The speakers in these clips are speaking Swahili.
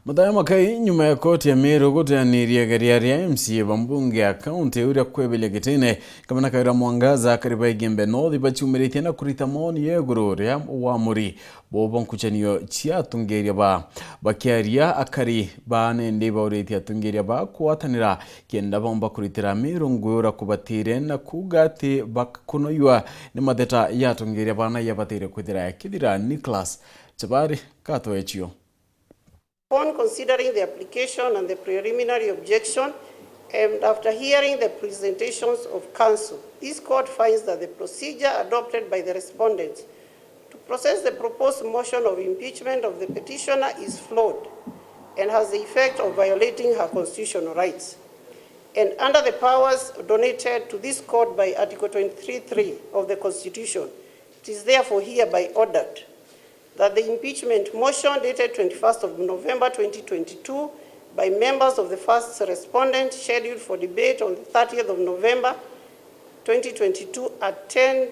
Muthaya makai nyuma ya koti ya Meru gutaniria gariaria MCA bambunge ya kaunti uria kwebele gitine Gavana Kawira Mwangaza akariba IGEMBE North bachumiritie na kurita maoni ya iguru ria uamuri bobo nkuchanio cia atungiria bakiaria AKARI banende bauritie atungiria KUGWATANIRA kenda bomba kuritira Meru ngura kubatire na kugati bakunoyua ni matheta ya atungiria bana yabatire kwithira kithira Nicholas Chabari kato echio. Upon considering the application and the preliminary objection, and after hearing the presentations of counsel, this court finds that the procedure adopted by the respondents to process the proposed motion of impeachment of the petitioner is flawed and has the effect of violating her constitutional rights. And under the powers donated to this court by Article 23(3) of the Constitution, it is therefore hereby ordered that the impeachment motion dated 21st of November 2022 by members of the first respondent scheduled for debate on the 30th of November 2022 at 10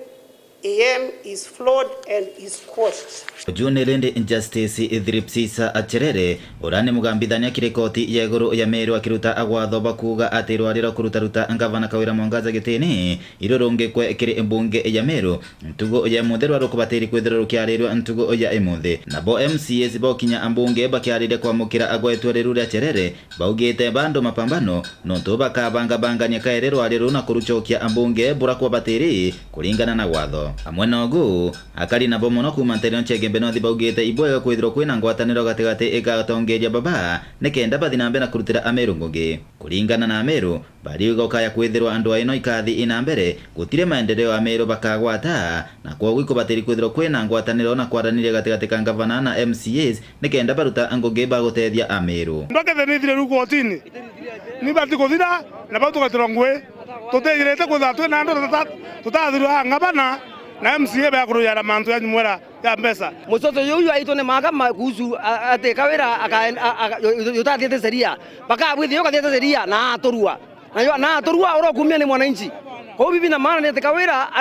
a.m. is flawed and is quashed. Junelende injustice idhripsisa acherere urane mugambithania kirikoti ya iguru ya Meru akiruta agwatho bakuga ati rwarira kurutaruta Gavana Kawira Mwangaza gitini irorunge kwe kiri mbunge ya Meru ntugo ya mutheru arukubatiri kwithira rukiarirwa ntugo ya imuthe nabo MCAs bokinya ambunge bakiarire kwamukira agwetu rirure acherere baugite bando mapambano nonto bakabanga bangania kaerero ariru na kuruchokia ambunge bura kwa batiri kulingana na watho. Amwe nogu AKARI na bomono kumanterio IGEMBE North baugite ibwega kwithirwo kwina ngwataniro gatigati igatongeria baba nikenda bathinambe na kurutira Ameru ngugi kuringana na Ameru bariuga kaya kwithirwa Ndwaa ino ikathi ina mbere gutire maendeleo Ameru bakagwata na kwa gwiko batiri kwithirwo kwina ngwataniro na kwaraniria gatigati ka Gavana na MCAs nikenda baruta ngugi bagutethia Ameru ndokethenithire rugotini ni bati kuthira na batu gatirongwe tutegirete kuthatwe na ndo tutathirwa Ngabana na MCA bakuruya mantu ya nyumwera ya mbesa mutoto yuyu aitone mahakama kuhusu ate Kawira yotathiete sheria baka bwithi yogathiete sheria na atorua orokumia ni mwananchi kwa bibi na maana ni Kawira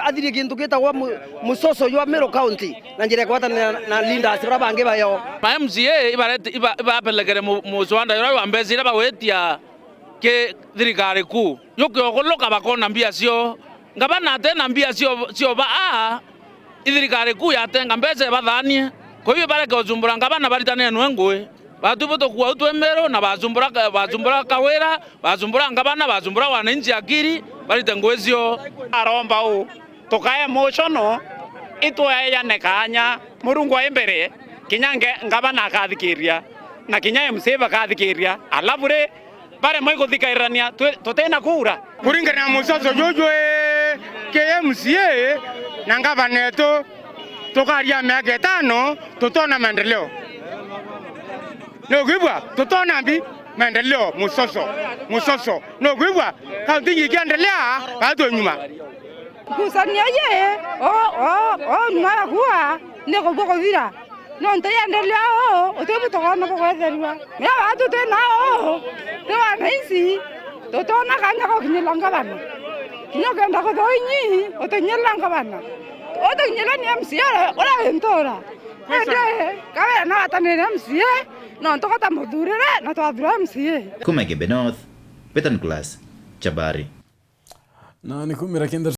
athiri kintu kitagwa musoso yo Meru County na njira kwata na linda sibra bange bayo ma MCA ibapelekere muswanda yo ambesi ira bawetia ke thirikari ku yokoloka bakona mbia cio Ngabana tena mbia sio ba ithirikari ku yatenga mbese bathanie ko hiyo bareke uzumbura Ngabana baritane nwengwe batubuto kuwa utwemero na bazumbura Kawira bazumbura Ngabana bazumbura wananchi akiri barite ngwezio aromba u tokaye motiono ITUA ya nekanya murungu wa embere kinyange Ngabana akathikiria na kinya MCA bakathikiria alabure bare moiko thikairania tutena kura kuringana musoso jojwe KMCA na Ngabana eto tokaria miaka 5 tutona maendeleo no gibwa tutona mbi maendeleo musoso no gibwa kaunti ikiendelea bado nyuma kusania ye nyuma kwa ndiko boko vira no ntaendelea utebutokana bokwererwa ya watu tena ni wananchi tutona kanya ko kinyela Ngabana kinogenda ko doinyi otonyela Ngabana otonyela ni MCA ora entora Kawira na watanira MCA no ntokota muthurire na twathura MCA kuma IGEMBE North Petan Class Chabari na nikumira kenda